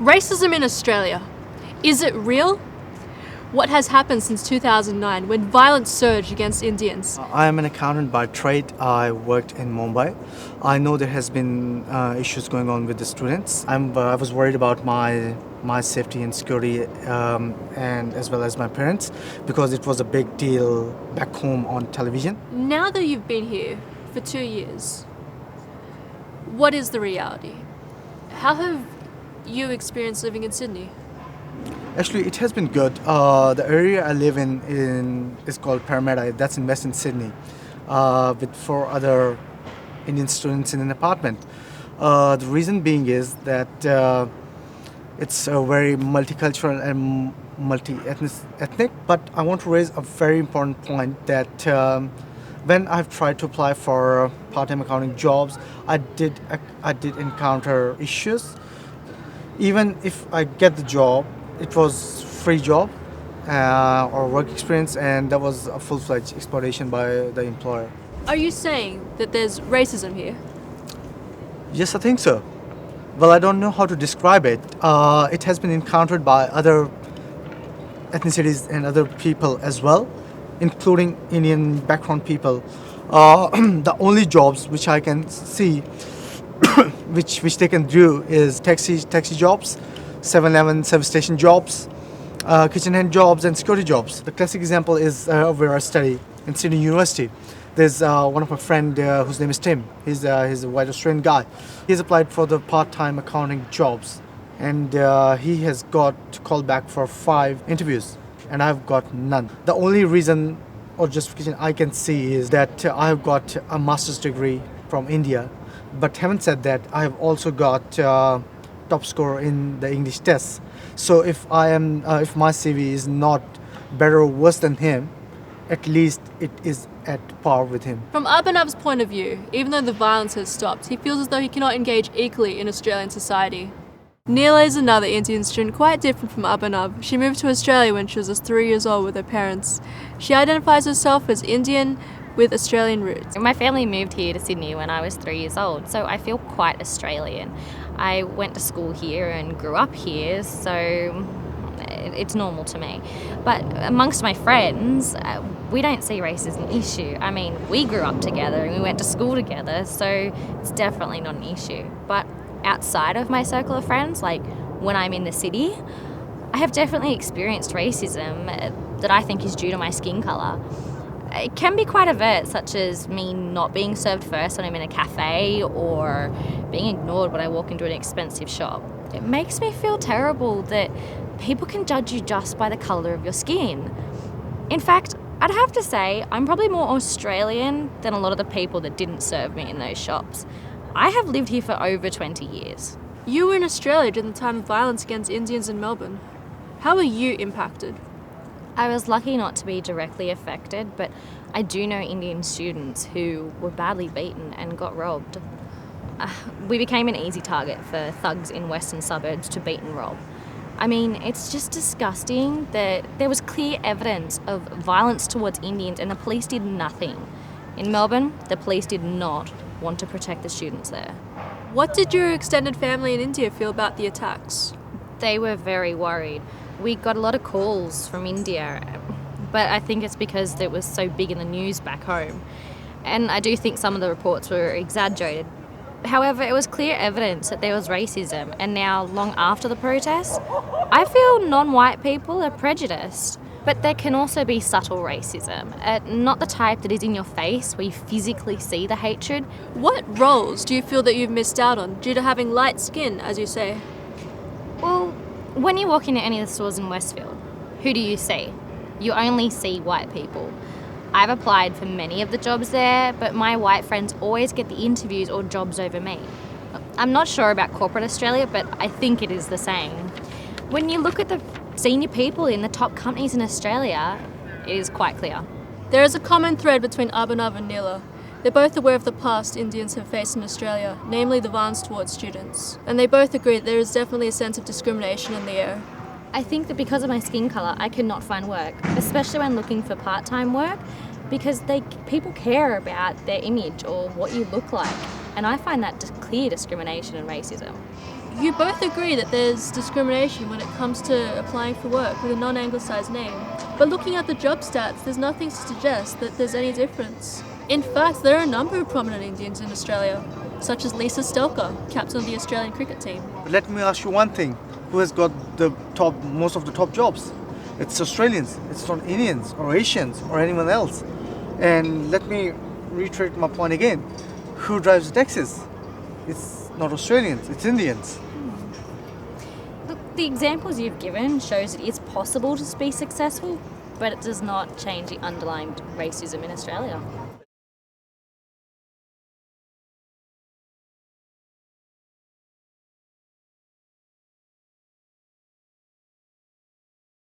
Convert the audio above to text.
Racism in Australia. Is it real? What has happened since 2009 when violence surged against Indians? I am an accountant by trade. I worked in Mumbai. I know there has been issues going on with the students. I was worried about my safety and security, and as well as my parents, because it was a big deal back home on television. Now that you've been here for 2 years, what is the reality? How have you experienced living in Sydney? Actually, it has been good. The area I live in is called Parramatta. That's in Western Sydney, with 4 other Indian students in an apartment. The reason being is that it's a very multicultural and multi-ethnic. But I want to raise a very important point that when I've tried to apply for part-time accounting jobs, I did encounter issues. Even if I get the job, it was free job or work experience, and that was a full-fledged exploitation by the employer. Are you saying that there's racism here? Yes, I think so. Well, I don't know how to describe it. It has been encountered by other ethnicities and other people as well, including Indian background people. The only jobs which I can see which they can do is taxi jobs, 7-Eleven service station jobs, kitchen hand jobs, and security jobs. The classic example is where I study in Sydney University. There's one of my friend whose name is Tim. He's a white Australian guy. He's applied for the part-time accounting jobs, and he has got called back for 5 interviews, and I've got none. The only reason or justification I can see is that I've got a master's degree from India, but having said that, I have also got top score in the English tests. So if my CV is not better or worse than him, at least it is at par with him. From Abhinav's point of view, even though the violence has stopped, he feels as though he cannot engage equally in Australian society. Neela is another Indian student quite different from Abhinav. She moved to Australia when she was just 3 years old with her parents. She identifies herself as Indian with Australian roots. My family moved here to Sydney when I was 3 years old, so I feel quite Australian. I went to school here and grew up here, so it's normal to me. But amongst my friends, we don't see race as an issue. I mean, we grew up together and we went to school together, so it's definitely not an issue. But outside of my circle of friends, like when I'm in the city, I have definitely experienced racism that I think is due to my skin colour. It can be quite overt, such as me not being served first when I'm in a cafe or being ignored when I walk into an expensive shop. It makes me feel terrible that people can judge you just by the colour of your skin. In fact, I'd have to say I'm probably more Australian than a lot of the people that didn't serve me in those shops. I have lived here for over 20 years. You were in Australia during the time of violence against Indians in Melbourne. How were you impacted? I was lucky not to be directly affected, but I do know Indian students who were badly beaten and got robbed. We became an easy target for thugs in western suburbs to beat and rob. I mean, it's just disgusting that there was clear evidence of violence towards Indians and the police did nothing. In Melbourne, the police did not want to protect the students there. What did your extended family in India feel about the attacks? They were very worried. We got a lot of calls from India, but I think it's because it was so big in the news back home. And I do think some of the reports were exaggerated. However, it was clear evidence that there was racism, and now, long after the protests, I feel non-white people are prejudiced. But there can also be subtle racism, not the type that is in your face where you physically see the hatred. What roles do you feel that you've missed out on due to having light skin, as you say? Well, when you walk into any of the stores in Westfield, who do you see? You only see white people. I've applied for many of the jobs there, but my white friends always get the interviews or jobs over me. I'm not sure about corporate Australia, but I think it is the same. When you look at the senior people in the top companies in Australia, it is quite clear. There is a common thread between Abhinav and Neela. They're both aware of the past Indians have faced in Australia, namely the violence towards students. And they both agree that there is definitely a sense of discrimination in the air. I think that because of my skin colour, I cannot find work, especially when looking for part-time work, because people care about their image or what you look like. And I find that clear discrimination and racism. You both agree that there's discrimination when it comes to applying for work with a non-anglicised name, but looking at the job stats, there's nothing to suggest that there's any difference. In fact, there are a number of prominent Indians in Australia, such as Lisa Stelker, captain of the Australian cricket team. But let me ask you one thing. Who has got most of the top jobs? It's Australians. It's not Indians or Asians or anyone else. And let me reiterate my point again. Who drives the taxis? It's not Australians, it's Indians. Look, the examples you've given shows it is possible to be successful, but it does not change the underlying racism in Australia.